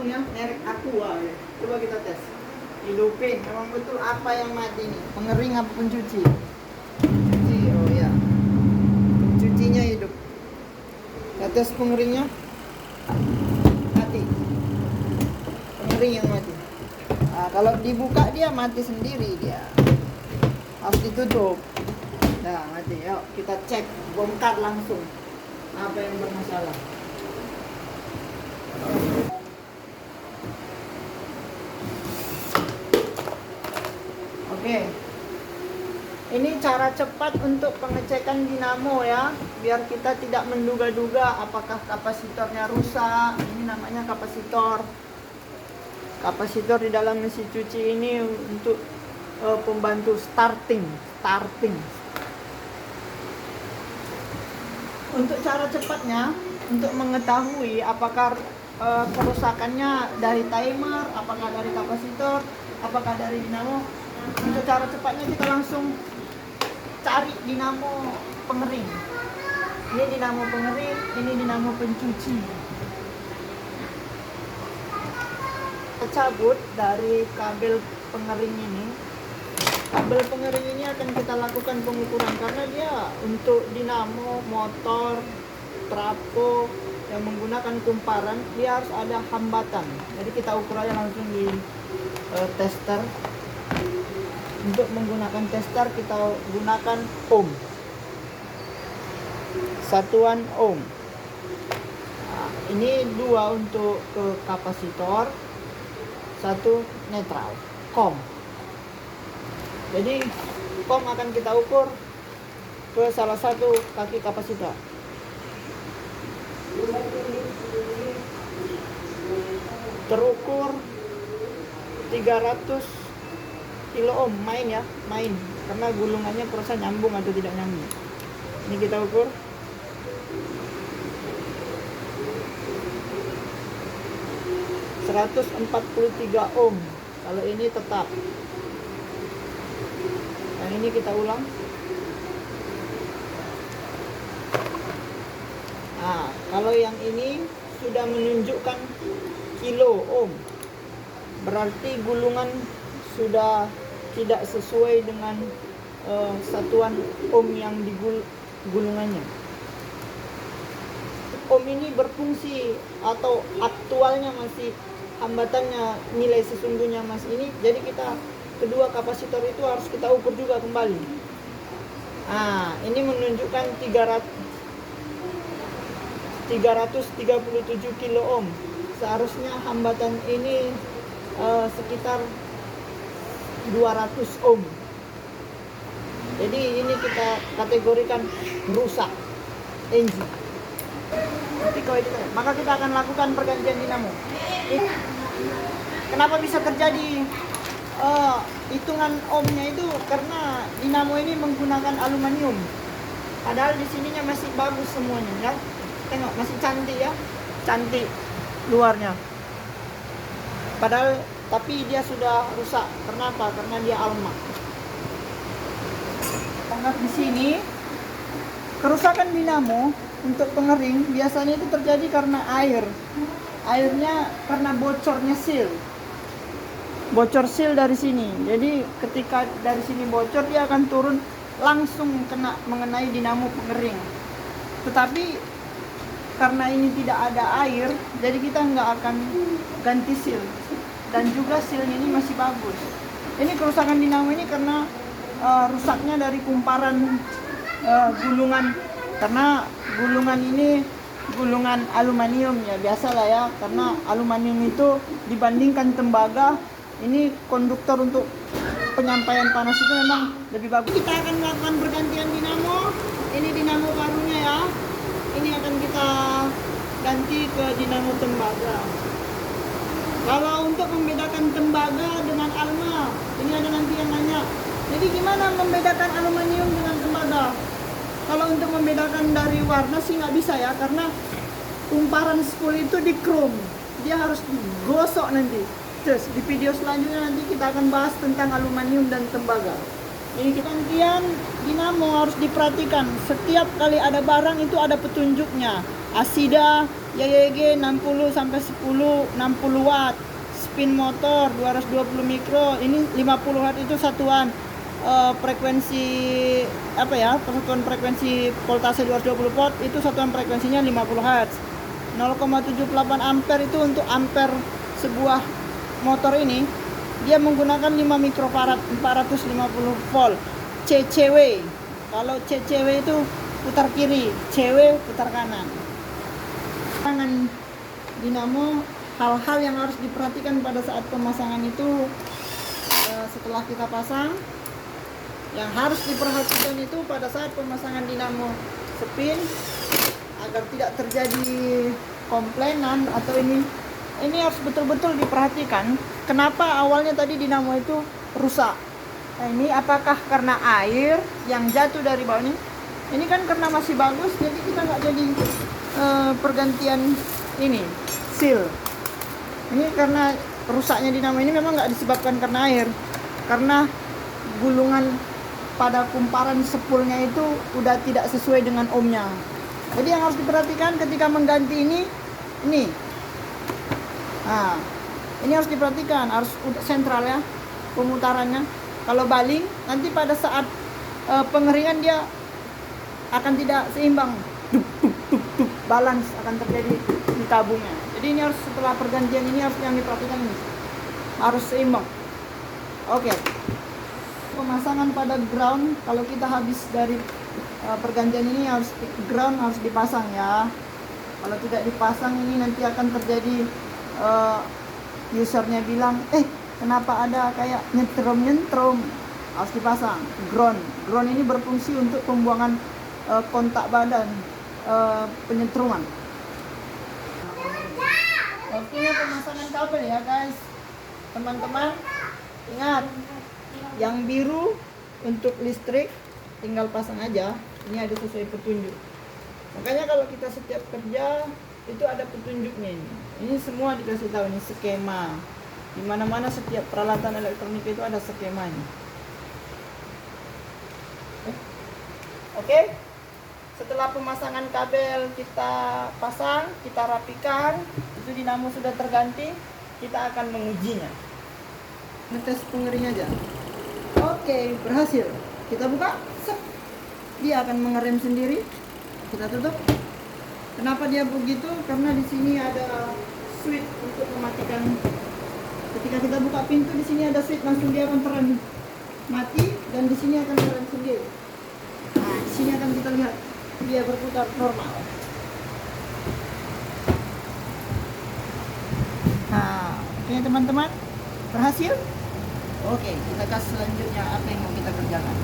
ya, merek Aqua ya. Coba kita tes. Hidupin, memang betul apa yang mati nih? Pengering apa pencuci? Pencuci, oh ya. Pencucinya hidup. Kita tes pengeringnya. Mati. Pengering yang mati. Nah, kalau dibuka dia mati sendiri dia. Harus ditutup. Nah, mati. Yuk kita cek, bongkar langsung. Apa yang bermasalah? Oke. Ini cara cepat untuk pengecekan dinamo ya, biar kita tidak menduga-duga apakah kapasitornya rusak. Ini namanya kapasitor. Kapasitor di dalam mesin cuci ini untuk pembantu starting. Untuk cara cepatnya, untuk mengetahui apakah kerusakannya dari timer, apakah dari kapasitor, apakah dari dinamo. Untuk cara cepatnya kita langsung cari dinamo pengering. Ini dinamo pengering, ini dinamo pencuci. Kita cabut dari kabel pengering ini. Kabel pengering ini akan kita lakukan pengukuran karena dia untuk dinamo, motor, trafo yang menggunakan kumparan, dia harus ada hambatan. Jadi kita ukur aja langsung di tester. Untuk menggunakan tester kita gunakan ohm, satuan ohm. Nah, ini 2 untuk ke kapasitor, 1 netral, COM. Jadi COM akan kita ukur ke salah satu kaki kapasitor. Terukur 300 kilo ohm, main karena gulungannya proses nyambung atau tidak nyambung. Ini kita ukur 143 ohm. Kalau ini tetap. Yang ini kita ulang. Nah, kalau yang ini sudah menunjukkan kilo ohm, berarti gulungan sudah tidak sesuai dengan satuan ohm yang di gulungannya. Ohm ini berfungsi atau aktualnya masih, hambatannya nilai sesungguhnya masih ini. Jadi kita kedua kapasitor itu harus kita ukur juga kembali. Nah, ini menunjukkan 337 kilo ohm. Seharusnya hambatan ini sekitar 200 ohm. Jadi ini kita kategorikan rusak engine. Maka kita akan lakukan pergantian dinamo. Kenapa bisa terjadi hitungan ohmnya itu? Karena dinamo ini menggunakan aluminium. Padahal di sininya masih bagus semuanya ya. Tengok masih cantik ya, cantik luarnya. Padahal tapi dia sudah rusak. Kenapa? Karena dia alma. Karena di sini kerusakan dinamo untuk pengering biasanya itu terjadi karena air. Airnya karena bocornya seal. Bocor seal dari sini. Jadi ketika dari sini bocor dia akan turun langsung mengenai dinamo pengering. Tetapi karena ini tidak ada air, jadi kita nggak akan ganti seal. Dan juga sealnya ini masih bagus. Ini kerusakan dinamo ini karena rusaknya dari kumparan gulungan. Karena gulungan ini gulungan aluminium ya, biasalah ya. Karena aluminium itu dibandingkan tembaga, ini konduktor untuk penyampaian panas itu memang lebih bagus. Kita akan melakukan pergantian dinamo. Ini dinamo barunya ya. Ini akan kita ganti ke dinamo tembaga. Kalau untuk membedakan tembaga dengan alma, ini ada nanti yang nanya, jadi gimana membedakan aluminium dengan tembaga? Kalau untuk membedakan dari warna sih nggak bisa ya, karena kumparan spool itu di chrome, dia harus digosok nanti. Terus di video selanjutnya nanti kita akan bahas tentang aluminium dan tembaga. Ini gantian dinamo harus diperhatikan. Setiap kali ada barang itu ada petunjuknya. Asida YYG 60 sampai 10 60 watt. Spin motor 220 mikro. Ini 50 watt itu satuan frekuensi apa ya? Satuan frekuensi voltase 220 volt itu satuan frekuensinya 50 Hz. 0,78 ampere itu untuk ampere sebuah motor ini. Dia menggunakan 5 mikrofarad 450 volt. CCW. Kalau CCW itu putar kiri, CW putar kanan. Tangan dinamo, hal-hal yang harus diperhatikan pada saat pemasangan itu setelah kita pasang, yang harus diperhatikan itu pada saat pemasangan dinamo spin agar tidak terjadi komplainan atau ini harus betul-betul diperhatikan. Kenapa awalnya tadi dinamo itu rusak? Nah, ini apakah karena air yang jatuh dari bawah ini? Ini kan karena masih bagus, jadi kita nggak jadi pergantian ini seal. Ini karena rusaknya dinamo ini memang nggak disebabkan karena air, karena gulungan pada kumparan sepulnya itu udah tidak sesuai dengan ohmnya. Jadi yang harus diperhatikan ketika mengganti ini. Nah, ini harus diperhatikan, harus sentral ya pemutarannya. Kalau baling nanti pada saat pengeringan dia akan tidak seimbang, balance akan terjadi di tabungnya. Jadi ini harus setelah pergantian ini harus yang diperhatikan ini harus seimbang. Oke. Pemasangan pada ground, kalau kita habis dari pergantian ini harus ground harus dipasang ya. Kalau tidak dipasang ini nanti akan terjadi usernya bilang, kenapa ada kayak nyentrum, harus dipasang ground. Ground ini berfungsi untuk pembuangan kontak badan penyentruman. Waktunya pemasangan kabel ya guys, teman-teman. Ingat, yang biru untuk listrik tinggal pasang aja. Ini ada sesuai petunjuk. Makanya kalau kita setiap kerja itu ada petunjuknya ini. Ini semua dikasih tahu, ini skema. Di mana-mana setiap peralatan elektronik itu ada skemanya. Oke. Setelah pemasangan kabel kita pasang, kita rapikan, itu dinamo sudah terganti, kita akan mengujinya. Ngetes pengering aja. Oke, berhasil. Kita buka, dia akan mengerem sendiri. Kita tutup. Kenapa dia begitu? Karena di sini ada switch untuk mematikan. Ketika kita buka pintu, di sini ada switch, langsung dia akan terang mati, dan di sini akan terang sendiri. Nah, di sini akan kita lihat dia berputar normal. Nah, oke teman-teman, berhasil. Oke, kita kasih selanjutnya apa yang mau kita kerjakan.